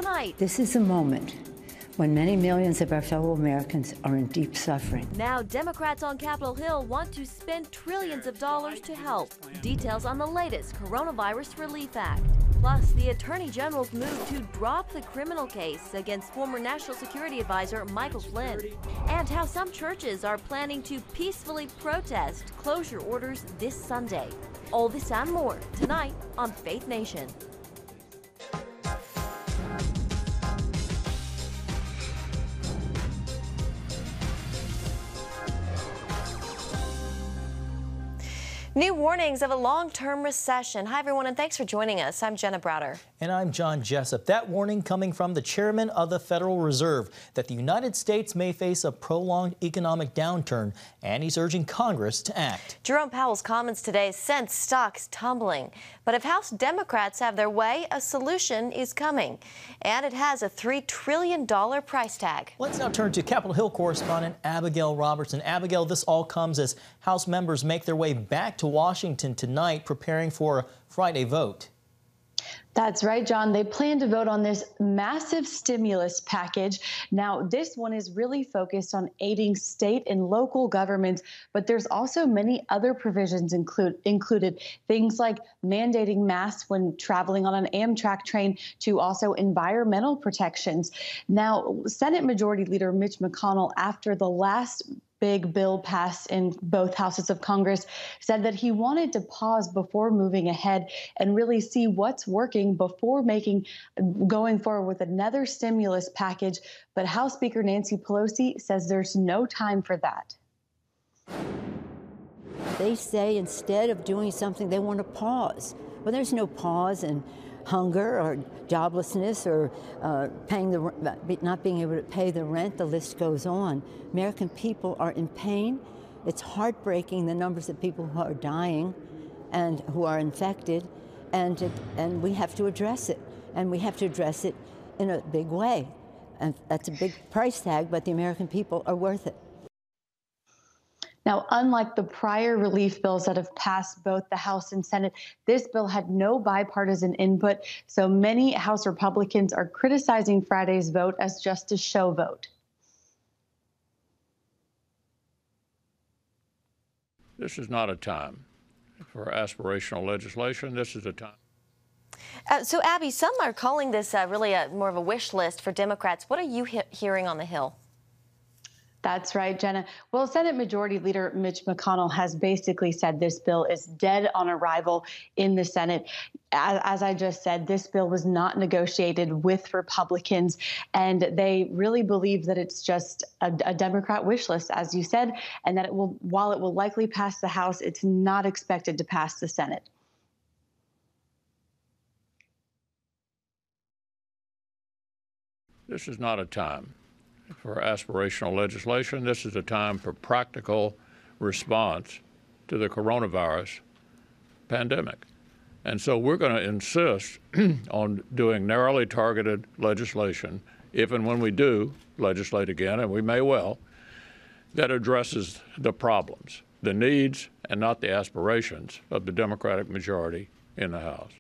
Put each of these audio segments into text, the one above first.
tonight. This is a moment when many millions of our fellow Americans are in deep suffering. Now, Democrats on Capitol Hill want to spend trillions of dollars to help. Details on the latest Coronavirus Relief Act. Plus, the Attorney General's move to drop the criminal case against former National Security Advisor Michael Flynn. And how some churches are planning to peacefully protest closure orders this Sunday. All this and more tonight on Faith Nation. New warnings of a long-term recession. Hi, everyone, and thanks for joining us. I'm Jenna Browder. And I'm John Jessup. That warning coming from the chairman of the Federal Reserve that the United States may face a prolonged economic downturn, and he's urging Congress to act. Jerome Powell's comments today sent stocks tumbling. But if House Democrats have their way, a solution is coming. And it has a $3 trillion price tag. Let's now turn to Capitol Hill correspondent Abigail Robertson. Abigail, this all comes as House members make their way back to Washington tonight, preparing for a Friday vote. That's right, John. They plan to vote on this massive stimulus package. Now, this one is really focused on aiding state and local governments, but there's also many other provisions included, things like mandating masks when traveling on an Amtrak train, to also environmental protections. Now, Senate Majority Leader Mitch McConnell, after the last big bill passed in both houses of Congress, said that he wanted to pause before moving ahead and really see what's working before going forward with another stimulus package. But House Speaker Nancy Pelosi says there's no time for that. They say instead of doing something, they want to pause. Well, there's no pause in hunger or joblessness or not being able to pay the rent. The list goes on. American people are in pain. It's heartbreaking, the numbers of people who are dying and who are infected, and we have to address it. And we have to address it in a big way. And that's a big price tag, but the American people are worth it. Now, unlike the prior relief bills that have passed both the House and Senate, this bill had no bipartisan input, so many House Republicans are criticizing Friday's vote as just a show vote. This is not a time for aspirational legislation. This is a time. So, Abby, some are calling this really more of a wish list for Democrats. What are you hearing on the Hill? That's right, Jenna. Well, Senate Majority Leader Mitch McConnell has basically said this bill is dead on arrival in the Senate. As I just said, this bill was not negotiated with Republicans, and they really believe that it's just a Democrat wish list, as you said, and that while it will likely pass the House, it's not expected to pass the Senate. This is not a time for aspirational legislation. This is a time for practical response to the coronavirus pandemic. And so we're going to insist on doing narrowly targeted legislation, if and when we do legislate again, and we may well, that addresses the problems, the needs, and not the aspirations of the Democratic majority in the House.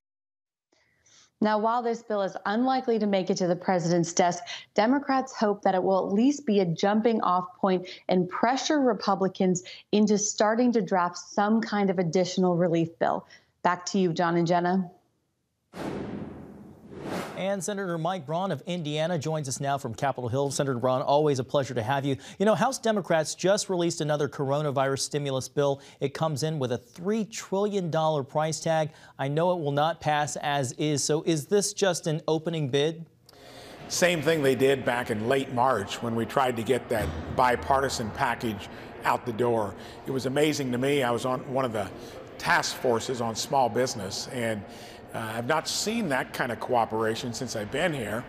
Now, while this bill is unlikely to make it to the president's desk, Democrats hope that it will at least be a jumping off point and pressure Republicans into starting to draft some kind of additional relief bill. Back to you, John and Jenna. And Senator Mike Braun of Indiana joins us now from Capitol Hill. Senator Braun, always a pleasure to have you. You know, House Democrats just released another coronavirus stimulus bill. It comes in with a $3 trillion price tag. I know it will not pass as is. So is this just an opening bid? Same thing they did back in late March when we tried to get that bipartisan package out the door. It was amazing to me. I was on one of the task forces on small business, and I've not seen that kind of cooperation since I've been here.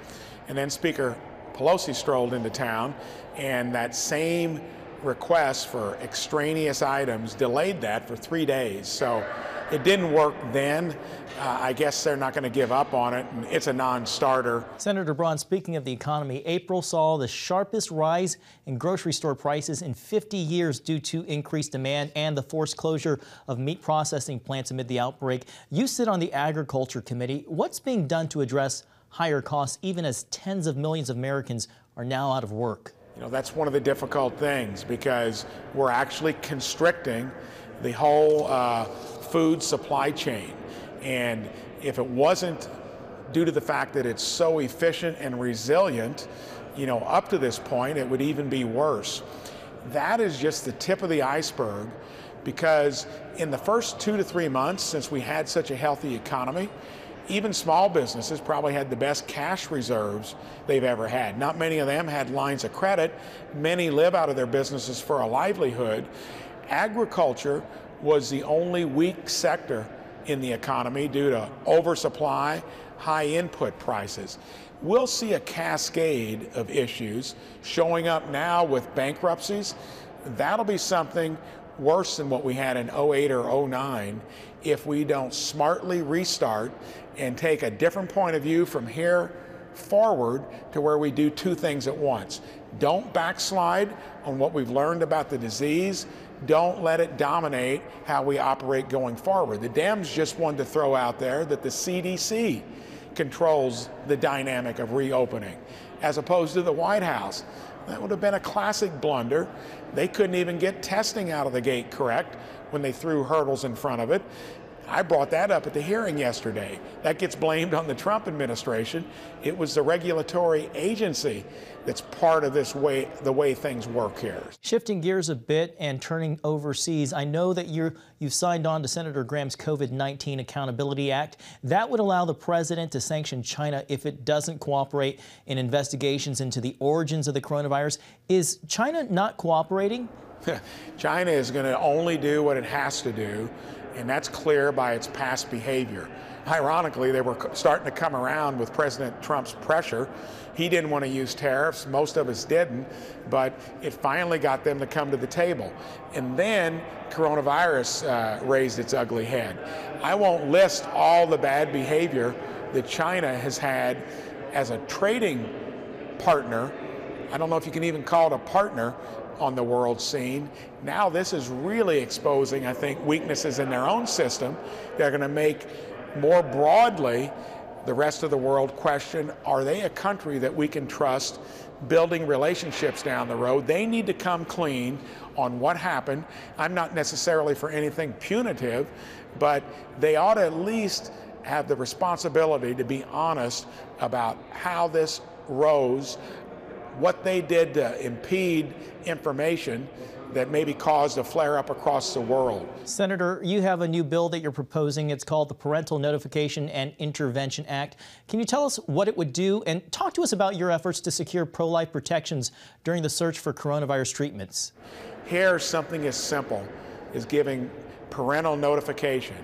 And then Speaker Pelosi strolled into town, and that same request for extraneous items delayed that for 3 days. So it didn't work then. I guess they're not going to give up on it, and it's a non-starter. Senator Braun, speaking of the economy, April saw the sharpest rise in grocery store prices in 50 years due to increased demand and the forced closure of meat processing plants amid the outbreak. You sit on the Agriculture Committee. What's being done to address higher costs, even as tens of millions of Americans are now out of work. You know, that's one of the difficult things because we're actually constricting the whole food supply chain. And if it wasn't due to the fact that it's so efficient and resilient, you know, up to this point, it would even be worse. That is just the tip of the iceberg, because in the first 2 to 3 months since we had such a healthy economy, even small businesses probably had the best cash reserves they've ever had. Not many of them had lines of credit. Many live out of their businesses for a livelihood. Agriculture was the only weak sector in the economy due to oversupply, high input prices. We'll see a cascade of issues showing up now with bankruptcies. That'll be something worse than what we had in 08 or 09 if we don't smartly restart and take a different point of view from here forward to where we do two things at once. Don't backslide on what we've learned about the disease. Don't let it dominate how we operate going forward. The Dems just wanted to throw out there that the CDC controls the dynamic of reopening, as opposed to the White House. That would have been a classic blunder. They couldn't even get testing out of the gate correct when they threw hurdles in front of it. I brought that up at the hearing yesterday. That gets blamed on the Trump administration. It was the regulatory agency that's part of the way things work here. Shifting gears a bit and turning overseas, I know that you've signed on to Senator Graham's COVID-19 Accountability Act. That would allow the president to sanction China if it doesn't cooperate in investigations into the origins of the coronavirus. Is China not cooperating? China is going to only do what it has to do, and that's clear by its past behavior. Ironically, they were starting to come around with President Trump's pressure. He didn't want to use tariffs. Most of us didn't, but it finally got them to come to the table. And then coronavirus raised its ugly head. I won't list all the bad behavior that China has had as a trading partner. I don't know if you can even call it a partner on the world scene. Now this is really exposing, I think, weaknesses in their own system. They're going to make more broadly the rest of the world question, are they a country that we can trust building relationships down the road? They need to come clean on what happened. I'm not necessarily for anything punitive, but they ought to at least have the responsibility to be honest about how this rose, what they did to impede information that maybe caused a flare-up across the world. Senator, you have a new bill that you're proposing. It's called the Parental Notification and Intervention Act. Can you tell us what it would do, and talk to us about your efforts to secure pro-life protections during the search for coronavirus treatments? Here, something as simple as giving parental notification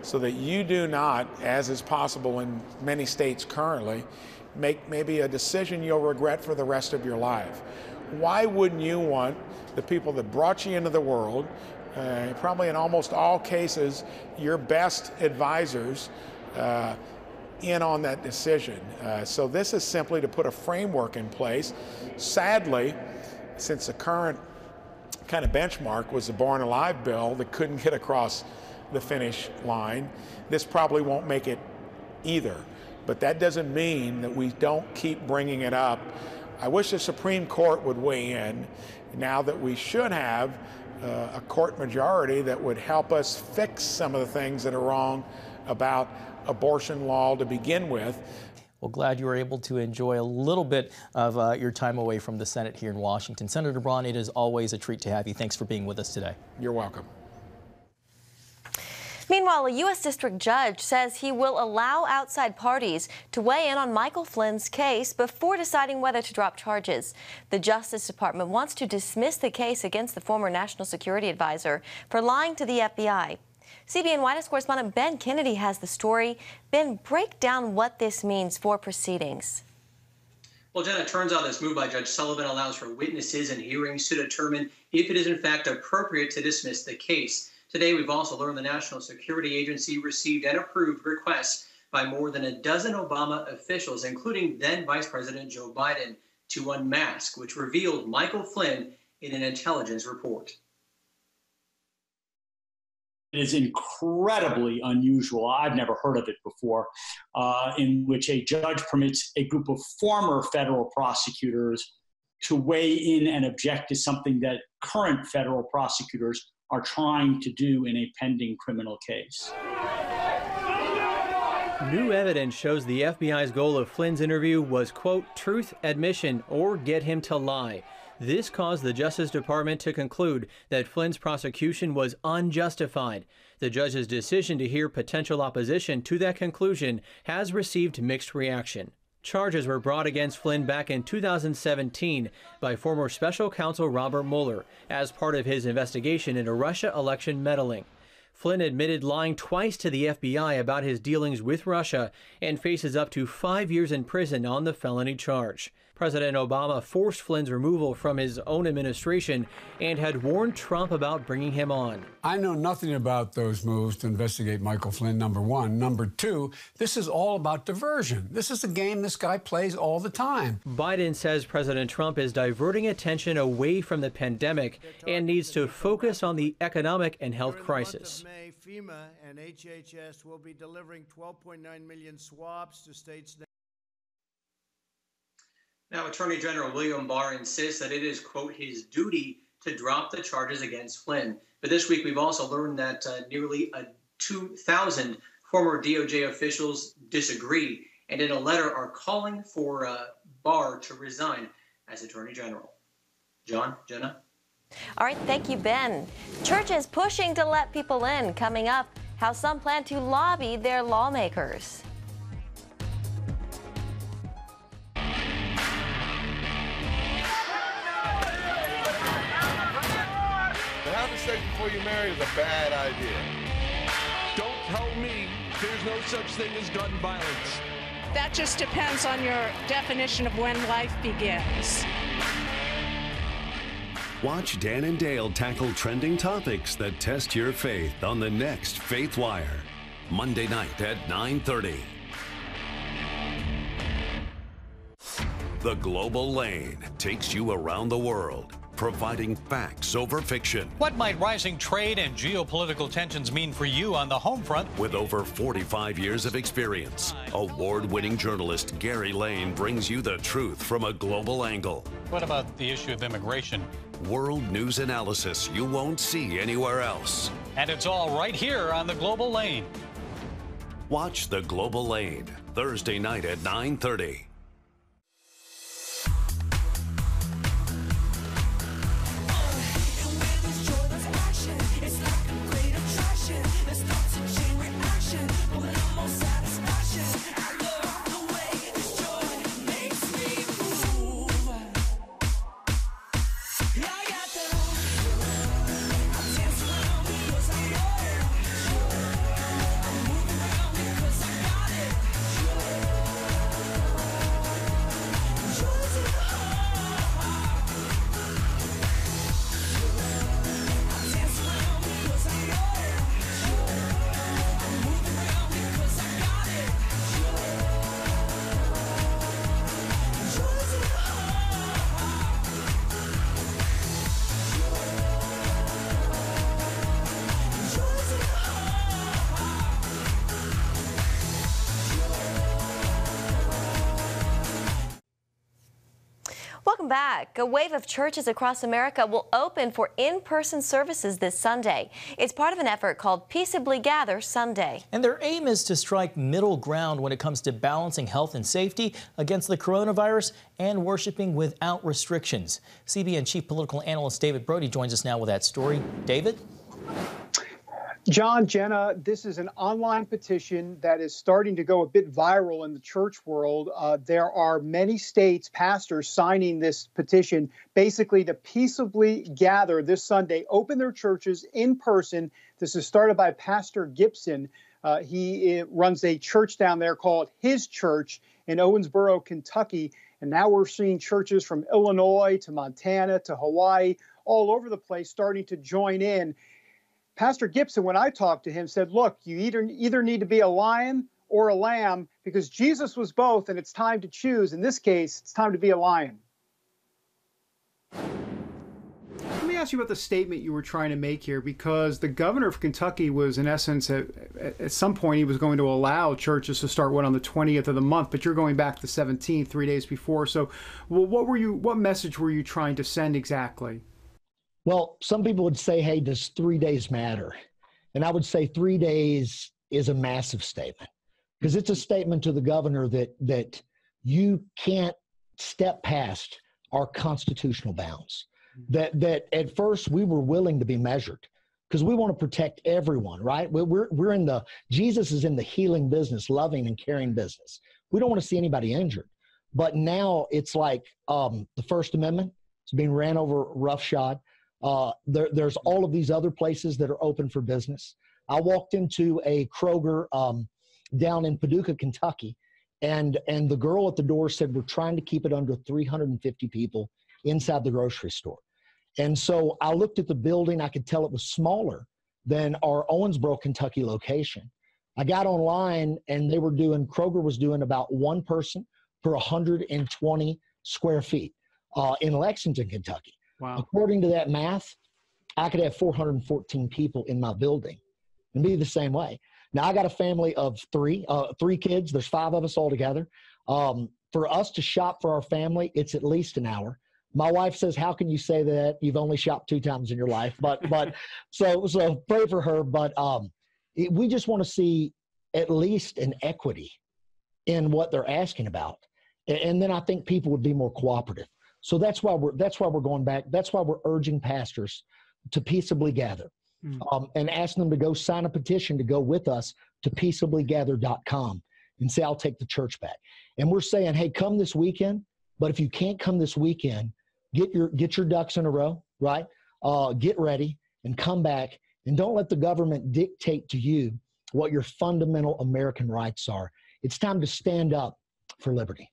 so that you do not, as is possible in many states currently, make maybe a decision you'll regret for the rest of your life. Why wouldn't you want the people that brought you into the world, probably in almost all cases, your best advisors, in on that decision? So this is simply to put a framework in place. Sadly, since the current kind of benchmark was the Born Alive bill that couldn't get across the finish line, this probably won't make it either. But that doesn't mean that we don't keep bringing it up. I wish the Supreme Court would weigh in now that we should have a court majority that would help us fix some of the things that are wrong about abortion law to begin with. Well, glad you were able to enjoy a little bit of your time away from the Senate here in Washington. Senator Braun, it is always a treat to have you. Thanks for being with us today. You're welcome. Meanwhile, a U.S. district judge says he will allow outside parties to weigh in on Michael Flynn's case before deciding whether to drop charges. The Justice Department wants to dismiss the case against the former National Security Advisor for lying to the FBI. CBN White House correspondent Ben Kennedy has the story. Ben, break down what this means for proceedings. Well, Jenna, it turns out this move by Judge Sullivan allows for witnesses and hearings to determine if it is in fact appropriate to dismiss the case. Today, we've also learned the National Security Agency received and approved requests by more than a dozen Obama officials, including then Vice President Joe Biden, to unmask, which revealed Michael Flynn in an intelligence report. It is incredibly unusual. I've never heard of it before, in which a judge permits a group of former federal prosecutors to weigh in and object to something that current federal prosecutors are trying to do in a pending criminal case. New evidence shows the FBI's goal of Flynn's interview was, quote, truth admission or get him to lie. This caused the Justice Department to conclude that Flynn's prosecution was unjustified. The judge's decision to hear potential opposition to that conclusion has received mixed reaction. Charges were brought against Flynn back in 2017 by former special counsel Robert Mueller as part of his investigation into Russia election meddling. Flynn admitted lying twice to the FBI about his dealings with Russia and faces up to 5 years in prison on the felony charge. President Obama forced Flynn's removal from his own administration and had warned Trump about bringing him on. I know nothing about those moves to investigate Michael Flynn, number one. Number two, this is all about diversion. This is the game this guy plays all the time. Biden says President Trump is diverting attention away from the pandemic and needs to focus on the economic and health crisis. May, FEMA and HHS will be delivering 12.9 million swabs to states. Now, Attorney General William Barr insists that it is, quote, his duty to drop the charges against Flynn. But this week, we've also learned that nearly 2,000 former DOJ officials disagree and in a letter are calling for Barr to resign as Attorney General. John, Jenna? All right, thank you, Ben. Churches pushing to let people in. Coming up, how some plan to lobby their lawmakers. Having sex before you marry is a bad idea. Don't tell me there's no such thing as gun violence. That just depends on your definition of when life begins. Watch Dan and Dale tackle trending topics that test your faith on the next Faith Wire, Monday night at 9:30. The Global Lane takes you around the world, providing facts over fiction. What might rising trade and geopolitical tensions mean for you on the home front? With over 45 years of experience, award-winning journalist Gary Lane brings you the truth from a global angle. What about the issue of immigration? World news analysis you won't see anywhere else. And it's all right here on the Global Lane. Watch The Global Lane, Thursday night at 9:30. Welcome back. A wave of churches across America will open for in-person services this Sunday. It's part of an effort called Peaceably Gather Sunday. And their aim is to strike middle ground when it comes to balancing health and safety against the coronavirus and worshiping without restrictions. CBN Chief Political Analyst David Brody joins us now with that story. David? John, Jenna, this is an online petition that is starting to go a bit viral in the church world. There are many states, pastors signing this petition basically to peaceably gather this Sunday, open their churches in person. This is started by Pastor Gibson. He runs a church down there called His Church in Owensboro, Kentucky. And now we're seeing churches from Illinois to Montana to Hawaii, all over the place, starting to join in. Pastor Gibson, when I talked to him, said, look, you either need to be a lion or a lamb because Jesus was both, and it's time to choose. In this case, it's time to be a lion. Let me ask you about the statement you were trying to make here, because the governor of Kentucky was, in essence, at some point, he was going to allow churches to start on the 20th of the month, but you're going back to the 17th, 3 days before. So, well, what message were you trying to send exactly? Well, some people would say, hey, does 3 days matter? And I would say 3 days is a massive statement, because it's a statement to the governor that you can't step past our constitutional bounds. That at first we were willing to be measured, because we want to protect everyone, right? We're in Jesus is in the healing business, loving and caring business. We don't want to see anybody injured. But now it's like the First Amendment is being ran over roughshod. There's all of these other places that are open for business. I walked into a Kroger down in Paducah, Kentucky, and the girl at the door said, we're trying to keep it under 350 people inside the grocery store. And so I looked at the building. I could tell it was smaller than our Owensboro, Kentucky location. I got online, and Kroger was doing about one person per 120 square feet in Lexington, Kentucky. Wow. According to that math, I could have 414 people in my building and be the same way. Now, I got a family of three kids. There's 5 of us all together. For us to shop for our family, it's at least an hour. My wife says, how can you say that? You've only shopped 2 times in your life. But so pray for her. But we just want to see at least an equity in what they're asking about. And then I think people would be more cooperative. So that's why we're going back. That's why we're urging pastors to peaceably gather, and asking them to go sign a petition to go with us to peaceablygather.com and say, I'll take the church back. And we're saying, hey, come this weekend. But if you can't come this weekend, get your ducks in a row, right? Get ready and come back, and don't let the government dictate to you what your fundamental American rights are. It's time to stand up for liberty.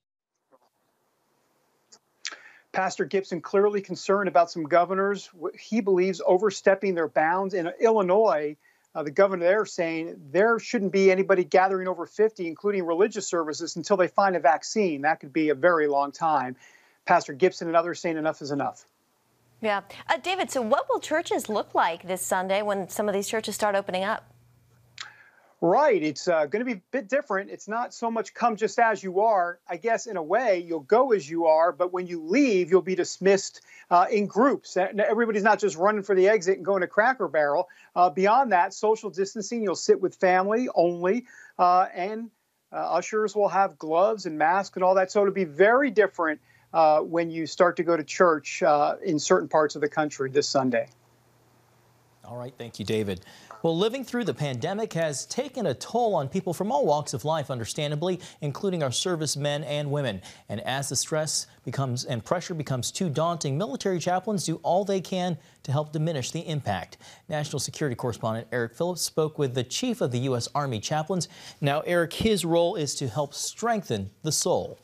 Pastor Gibson clearly concerned about some governors, he believes, overstepping their bounds. In Illinois, the governor there saying there shouldn't be anybody gathering over 50, including religious services, until they find a vaccine. That could be a very long time. Pastor Gibson and others saying enough is enough. Yeah. David, so what will churches look like this Sunday when some of these churches start opening up? Right. It's going to be a bit different. It's not so much come just as you are. I guess in a way, you'll go as you are, but when you leave, you'll be dismissed in groups. Everybody's not just running for the exit and going to Cracker Barrel. Beyond that, social distancing, you'll sit with family only, and ushers will have gloves and masks and all that. So it'll be very different when you start to go to church in certain parts of the country this Sunday. All right. Thank you, David. Well, living through the pandemic has taken a toll on people from all walks of life, understandably, including our servicemen and women. And as the stress and pressure becomes too daunting, military chaplains do all they can to help diminish the impact. National Security Correspondent Eric Phillips spoke with the chief of the U.S. Army Chaplains. Now, Eric, his role is to help strengthen the soul.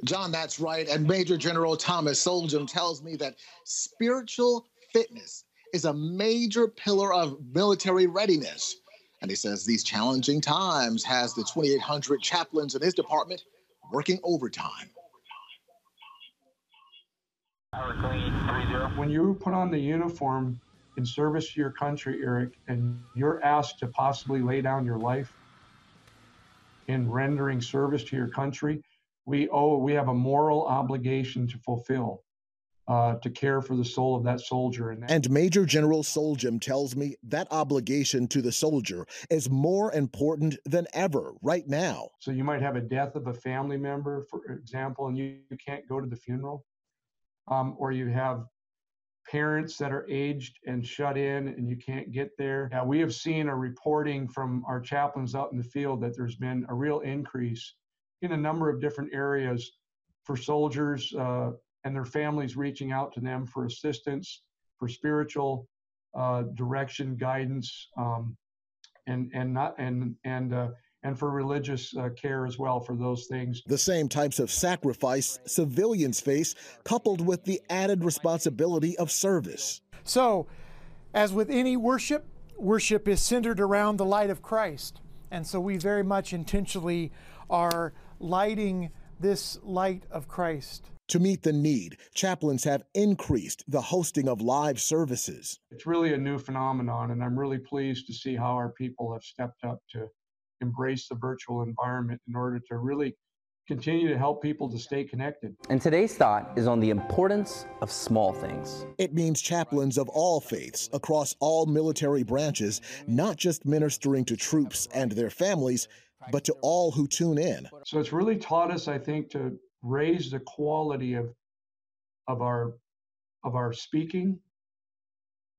John, that's right. And Major General Thomas Soljam tells me that spiritual fitness is a major pillar of military readiness. And he says these challenging times has the 2,800 chaplains in his department working overtime. When you put on the uniform in service to your country, Eric, and you're asked to possibly lay down your life in rendering service to your country, we have a moral obligation to fulfill. To care for the soul of that soldier. And Major General Soljam tells me that obligation to the soldier is more important than ever right now. So you might have a death of a family member, for example, and you can't go to the funeral. Or you have parents that are aged and shut in and you can't get there. Now, we have seen a reporting from our chaplains out in the field that there's been a real increase in a number of different areas for soldiers and their families reaching out to them for assistance, for spiritual direction, guidance, and for religious care as well for those things. The same types of sacrifice civilians face, coupled with the added responsibility of service. So, as with any worship is centered around the light of Christ. And so we very much intentionally are lighting this light of Christ. To meet the need, chaplains have increased the hosting of live services. It's really a new phenomenon, and I'm really pleased to see how our people have stepped up to embrace the virtual environment in order to really continue to help people to stay connected. And today's thought is on the importance of small things. It means chaplains of all faiths across all military branches, not just ministering to troops and their families, but to all who tune in. So it's really taught us, I think, to raise the quality of our speaking,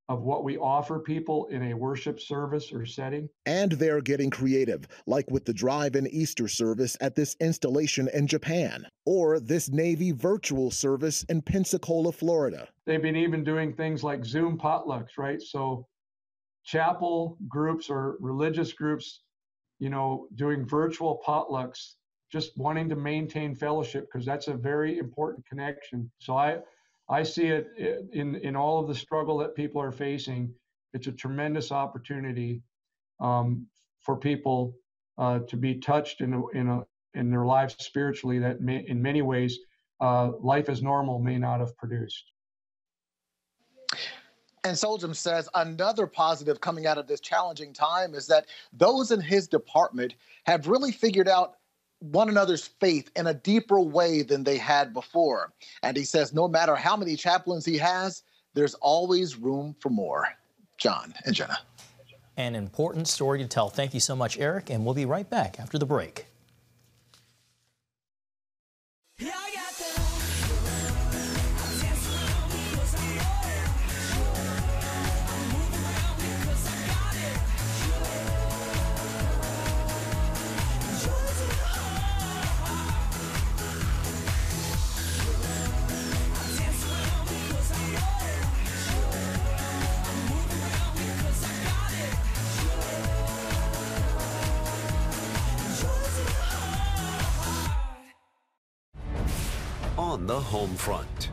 of what we offer people in a worship service or setting. And they're getting creative, like with the drive-in Easter service at this installation in Japan, or this Navy virtual service in Pensacola, Florida. They've been even doing things like Zoom potlucks, right? So chapel groups or religious groups, you know, doing virtual potlucks, just wanting to maintain fellowship, because that's a very important connection. So I see it in all of the struggle that people are facing. It's a tremendous opportunity for people to be touched in their lives spiritually that in many ways life as normal may not have produced. And Soljam says another positive coming out of this challenging time is that those in his department have really figured out one another's faith in a deeper way than they had before. And he says no matter how many chaplains he has, there's always room for more. John and Jenna. An important story to tell. Thank you so much, Eric, and we'll be right back after the break. On the home front.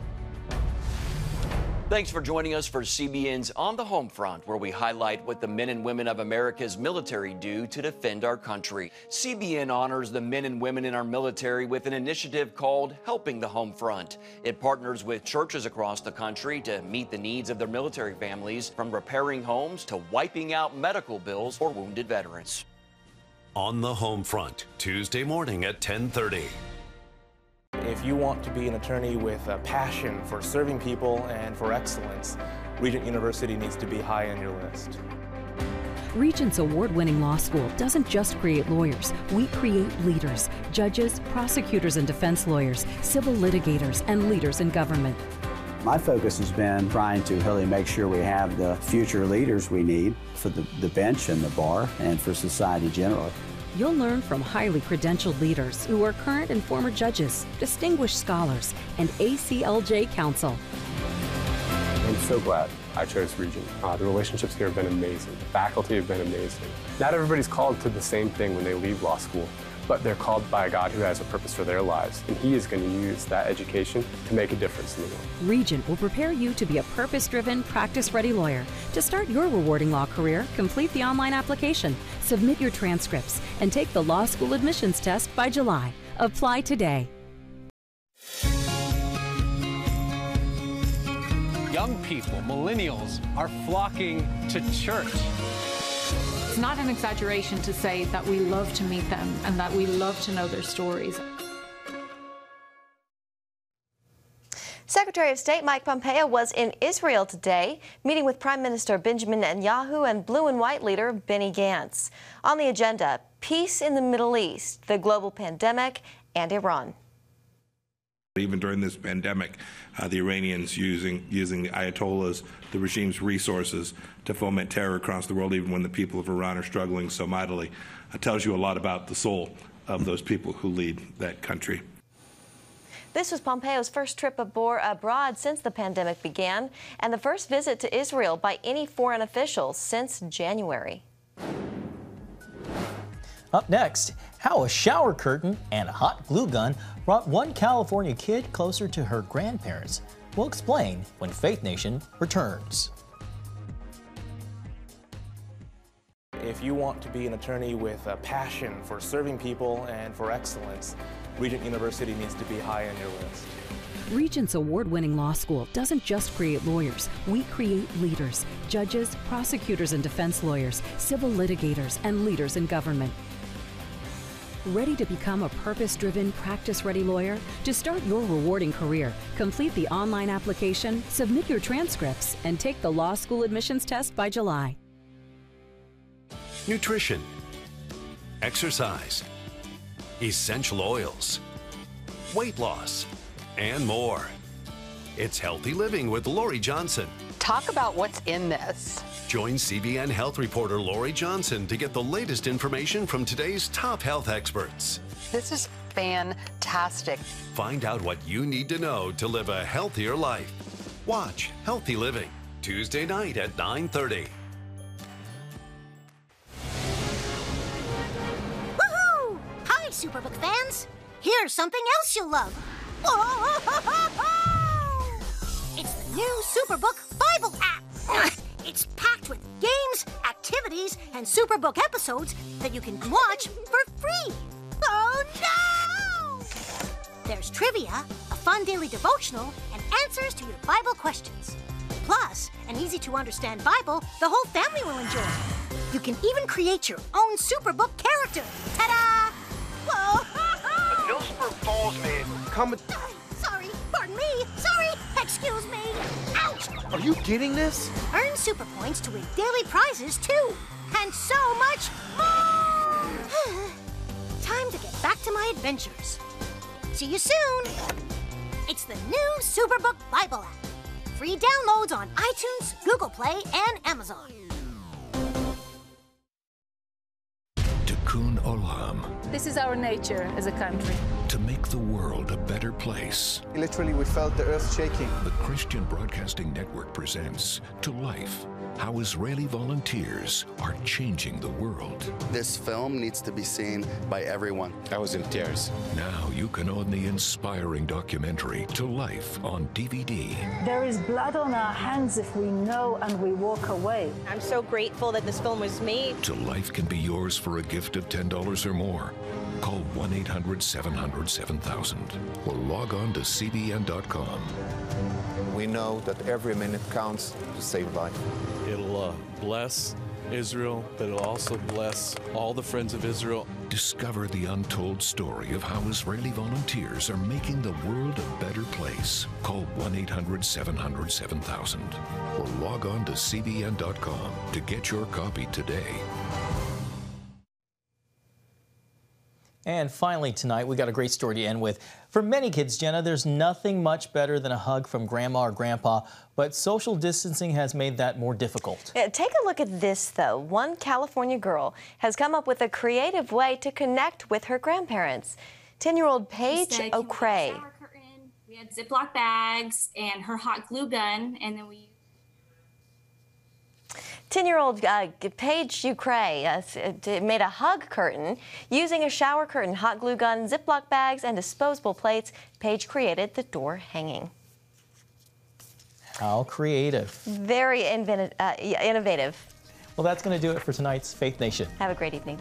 Thanks for joining us for CBN's On the Home Front, where we highlight what the men and women of America's military do to defend our country. CBN honors the men and women in our military with an initiative called Helping the Home Front. It partners with churches across the country to meet the needs of their military families, from repairing homes to wiping out medical bills for wounded veterans. On the Home Front, Tuesday morning at 10:30. If you want to be an attorney with a passion for serving people and for excellence, Regent University needs to be high on your list. Regent's award-winning law school doesn't just create lawyers. We create leaders, judges, prosecutors and defense lawyers, civil litigators, and leaders in government. My focus has been trying to really make sure we have the future leaders we need for the bench and the bar and for society generally. You'll learn from highly credentialed leaders who are current and former judges, distinguished scholars, and ACLJ counsel. I'm so glad I chose Regent. The relationships here have been amazing. The faculty have been amazing. Not everybody's called to the same thing when they leave law school, but they're called by God who has a purpose for their lives, and He is going to use that education to make a difference in the world. Regent will prepare you to be a purpose-driven, practice-ready lawyer. To start your rewarding law career, complete the online application, submit your transcripts, and take the law school admissions test by July. Apply today. Young people, millennials, are flocking to church. It's not an exaggeration to say that we love to meet them and that we love to know their stories. Secretary of State Mike Pompeo was in Israel today, meeting with Prime Minister Benjamin Netanyahu and blue and white leader Benny Gantz. On the agenda, peace in the Middle East, the global pandemic, and Iran. Even during this pandemic, the Iranians using the Ayatollahs, the regime's resources, to foment terror across the world, even when the people of Iran are struggling so mightily, tells you a lot about the soul of those people who lead that country. This was Pompeo's first trip abroad since the pandemic began, and the first visit to Israel by any foreign officials since January. Up next, how a shower curtain and a hot glue gun brought one California kid closer to her grandparents. We'll explain when Faith Nation returns. If you want to be an attorney with a passion for serving people and for excellence, Regent University needs to be high on your list. Regents award-winning law school doesn't just create lawyers. We create leaders, judges, prosecutors and defense lawyers, civil litigators, and leaders in government. Ready to become a purpose-driven, practice-ready lawyer? To start your rewarding career, complete the online application, submit your transcripts, and take the law school admissions test by July. Nutrition, exercise, essential oils, weight loss, and more. It's Healthy Living with Lori Johnson. Talk about what's in this. Join CBN health reporter Lori Johnson to get the latest information from today's top health experts. This is fantastic. Find out what you need to know to live a healthier life. Watch Healthy Living, Tuesday night at 9:30. Woohoo! Hi, Superbook fans. Here's something else you'll love. Whoa! It's the new Superbook Bible app. It's packed with games, activities, and Superbook episodes that you can watch for free. Oh no! There's trivia, a fun daily devotional, and answers to your Bible questions. Plus, an easy-to-understand Bible the whole family will enjoy. You can even create your own Superbook character. Ta-da! Whoa! No super falls, man. Come. Sorry, pardon me. Sorry, excuse me. Ouch! Are you getting this? Earn super points to win daily prizes too, and so much more. Time to get back to my adventures. See you soon. It's the new Superbook Bible app. Free downloads on iTunes, Google Play, and Amazon. Tikkun Olam. This is our nature as a country. To make the world a better place. Literally, we felt the earth shaking. The Christian Broadcasting Network presents To Life, how Israeli volunteers are changing the world. This film needs to be seen by everyone. I was in tears. Now you can own the inspiring documentary To Life on DVD. There is blood on our hands if we know and we walk away. I'm so grateful that this film was made. To Life can be yours for a gift of $10 or more. Call 1-800-700-7000 or log on to CBN.com. We know that every minute counts to save life. It'll bless Israel, but it'll also bless all the friends of Israel. Discover the untold story of how Israeli volunteers are making the world a better place. Call 1-800-700-7000 or log on to CBN.com to get your copy today. And finally tonight, we got a great story to end with. For many kids, Jenna, there's nothing much better than a hug from grandma or grandpa, but social distancing has made that more difficult. Take a look at this, though. One California girl has come up with a creative way to connect with her grandparents. 10-year-old Paige O'Cray. We had Ziploc bags and her hot glue gun, and then we 10-year-old Paige O'Cray made a hug curtain using a shower curtain, hot glue gun, Ziploc bags, and disposable plates. Paige created the door hanging. How creative. Very innovative. Well, that's going to do it for tonight's Faith Nation. Have a great evening.